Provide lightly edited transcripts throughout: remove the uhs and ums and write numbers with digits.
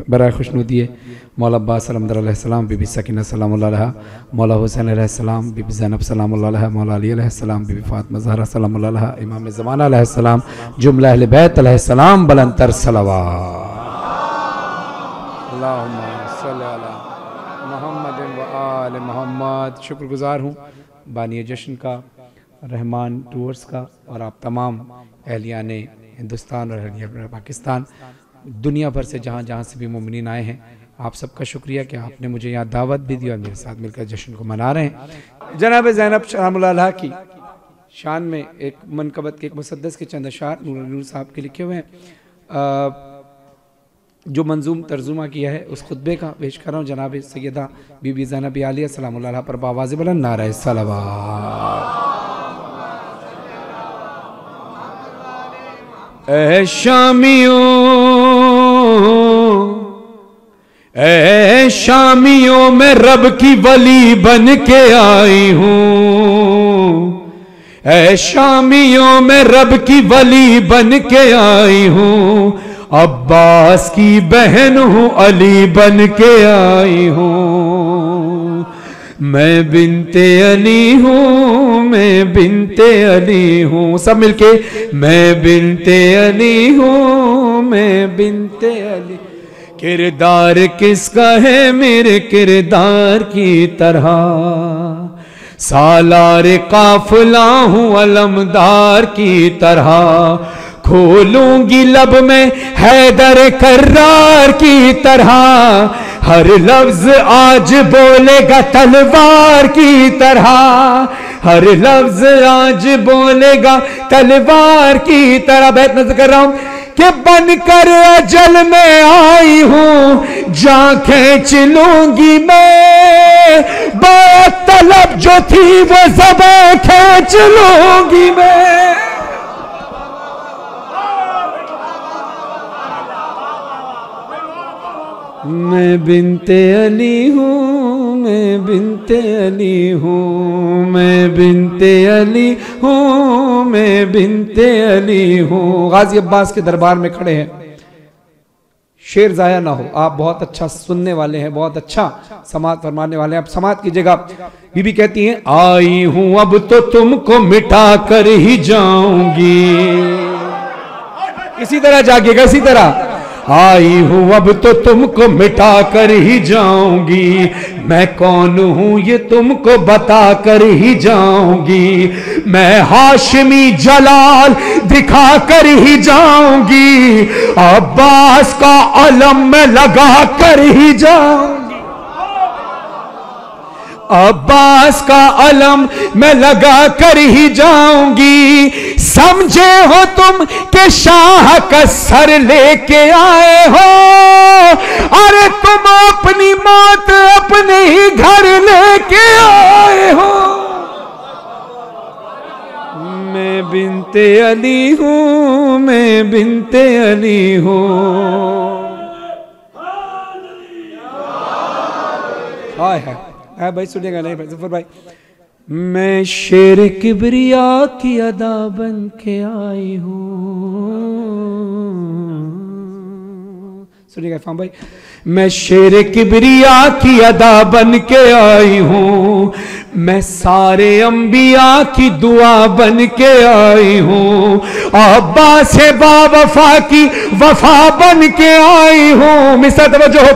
برائے خوشنودی مولا عباس علمدر علیہ السلام، بی بی سکینہ سلام اللہ علیہ، مولا حسین علیہ السلام، بی بی زینب سلام اللہ علیہ، مولا علی علیہ السلام، بی بی فاطمہ زہرا سلام اللہ علیہ، امام زمانہ علیہ السلام، جملہ اہل بیت علیہ السلام، بلندتر صلوات۔ اللہم صلی علی محمد و آل محمد۔ شکر گزار ہوں بانی جشن کا، رحمان ٹورز کا، اور آپ تمام اہلیان ہندوستان اور اہلیان پاکستان، دنیا بھر سے جہاں جہاں سے بھی مومنین آئے ہیں، آپ سب کا شکریہ کہ آپ نے مجھے یہاں دعوت بھی دی اور میرے ساتھ مل کر جشن کو منا رہے ہیں۔ جناب زینب سلام اللہ علیہ کی شان میں ایک منقبت کے ایک مسدس کے چند اشعار نور صاحب کے لکھے ہوئے ہیں، جو منظوم ترجمہ کیا ہے اس خطبے کا پیش کر رہا ہوں۔ جناب سیدہ بی بی زینب عالیہ سلام اللہ علیہ پر بآواز بلند نعرہ صلوات۔ اے شامیوں، اے شامیوں میں رب کی ولی بن کے آئی ہوں، اے شامیوں میں رب کی ولی بن کے آئی ہوں، عباس کی بہن ہوں علی بن کے آئی ہوں، میں بنت علی ہوں، میں بنت علی ہوں، سب مل کے میں بنت علی ہوں، میں بنت علی۔ کردار کس کا ہے میرے کردار کی طرح، سالار قافلہ ہوں علمدار کی طرح، کھولوں گی لب میں حیدر کرار کی طرح، ہر لفظ آج بولے گا تلوار کی طرح، ہر لفظ آج بولے گا تلوار کی طرح۔ بیت نظر کر رہا ہوں کہ بن کر اجل میں آئی ہوں، جان کھینچ لوں گی میں، بات طلب جو تھی وہ زبان کھینچ لوں گی میں۔ میں بنت علی ہوں، میں بنت علی ہوں، میں بنت علی ہوں، میں بنت علی ہوں۔ غازی عباس کے دربار میں کھڑے ہیں، شعر ضائع نہ ہو، آپ بہت اچھا سننے والے ہیں، بہت اچھا سماعت فرمانے والے ہیں، آپ سماعت کیجئے گا۔ بی بی کہتی ہیں آئی ہوں اب تو تم کو مٹا کر ہی جاؤں گی، اسی طرح جاگے گا، اسی طرح آئی ہوں اب تو تم کو مٹا کر ہی جاؤں گی، میں کون ہوں یہ تم کو بتا کر ہی جاؤں گی، میں ہاشمی جلال دکھا کر ہی جاؤں گی، عباس کا علم میں لگا کر ہی جاؤں گی، عباس کا علم میں لگا کر ہی جاؤں گی، سمجھے ہو تم کہ شاہ کا سر لے کے آئے ہو، ارے تم اپنی موت اپنے ہی گھر لے کے آئے ہو، میں بنت علی ہوں، میں بنت علی ہوں۔ ہائے ہائے بھائی سنیے گا نہیں بھائی ظفر بھائی، میں شیر کبریا کی ادا بن کے آئی ہوں، سنیے گا فام بھائی، میں شیر کبریا کی ادا بن کے آئی ہوں، میں سارے انبیاء کی دعا بن کے آئی ہوں، عباس با وفا کی وفا بن کے آئی ہوں، مصر توجہ،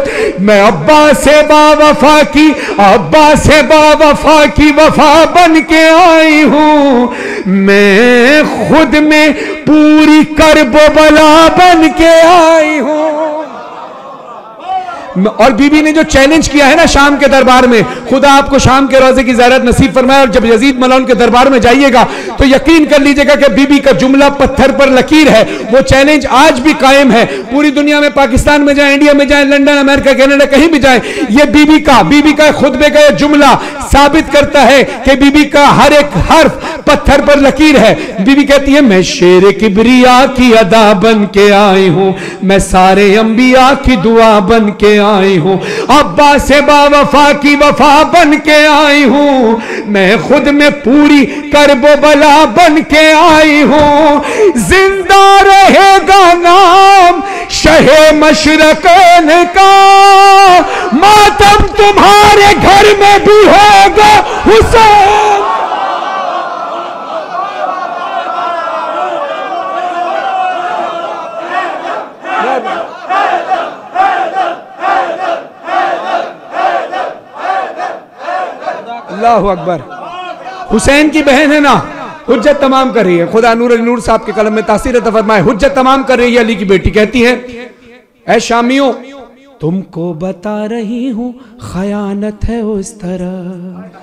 میں عباس با وفا کی، عباس با وفا کی وفا بن کے آئی ہوں، میں خود میں پوری کرب و بلا بن کے آئی ہوں۔ اور بی بی نے جو چیلنج کیا ہے نا شام کے دربار میں، خدا آپ کو شام کے روزے کی زیارت نصیب فرمائے، اور جب یزید ملعون کے دربار میں جائیے گا تو یقین کر لیجئے گا کہ بی بی کا جملہ پتھر پر لکیر ہے، وہ چیلنج آج بھی قائم ہے، پوری دنیا میں، پاکستان میں جائیں، انڈیا میں جائیں، لندن، امریکہ، کینیڈا، کہیں بھی جائیں، یہ بی بی کا خطبے کا جملہ ثابت کرتا ہے کہ بی بی کا ہر ایک حرف پتھر پر لکیر ہے۔ بی بی کہتی ہے میں شیر کبریا کی ادا بن کے آئی ہوں، میں سارے انبیاء کی دعا بن کے آئی ہوں, ابا سے با وفا کی وفا بن کے آئی ہوں, میں خود میں پوری کرب و بلا بن کے آئی ہوں. زندہ رہے گا نام شہ مشرقین کا, ماتم تمہارے گھر میں بھی ہوگا حسین. اللہ اکبر. حسین کی بہن ہے نا, حجت تمام کر رہی ہے. خدا نور علی نور صاحب کے قلم میں تاثیر عطا فرمائے. حجت تمام کر رہی ہے. علی کی بیٹی کہتی ہے, اے شامیوں تم کو بتا رہی ہوں خیانت ہے اس طرف,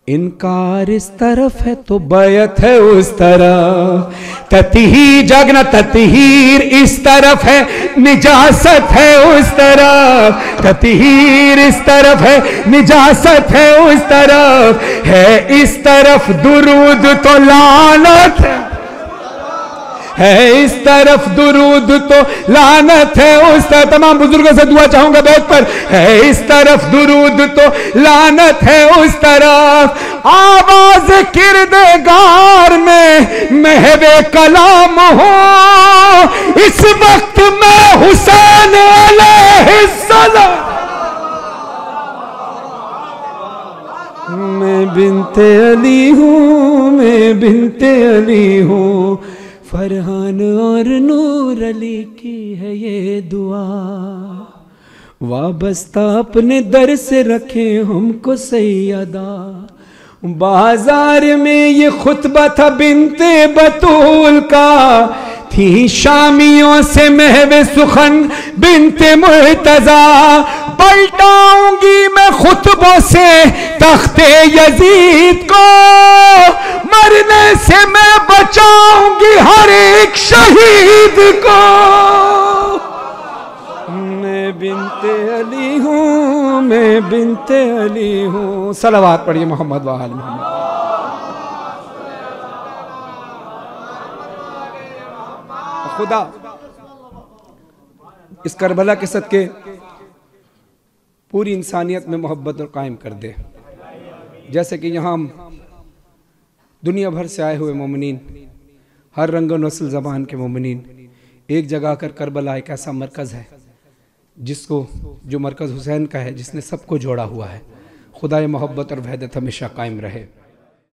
انکار اس طرف ہے تو بیعت ہے اس طرف. تطہیر جاگنا تطہیر اس طرف ہے, نجاست ہے اس طرف. تطہیر اس طرف ہے, نجاست ہے اس طرف. ہے اس طرف درود تو لعنت ہے اس طرف, درود تو لعنت ہے اس طرف. تمام بزرگوں سے دعا چاہوں گا بیت پر. ہے اس طرف درود تو لعنت ہے اس طرف. آواز کردگار میں محو کلام ہو, اس وقت میں حسین علیہ السلام. میں بنت علی ہوں, میں بنت علی ہوں, فرحان اور نور علی کی ہے یہ دعا. وابستہ اپنے در سے رکھے ہم کو سیدہ. بازار میں یہ خطبہ تھا بنت بطول کا, تھی شامیوں سے محو سخن بنت مرتضیٰ. پلٹاؤں گی میں خطبوں سے تخت یزید کو, مرنے سے میں بچاؤں گی ہر ایک شہید کو. میں بنت علی ہوں, میں بنت علی ہوں. صلوات پڑھیے محمد و آل محمد. خدا اس کربلا کے صدقے پوری انسانیت میں محبت اور قائم کر دے. جیسے کہ یہاں دنیا بھر سے آئے ہوئے مومنین, ہر رنگ و نسل زبان کے مومنین ایک جگہ کر کربلا ایک ایسا مرکز ہے جس کو, جو مرکز حسین کا ہے, جس نے سب کو جوڑا ہوا ہے. خدا محبت اور وحدت ہمیشہ قائم رہے.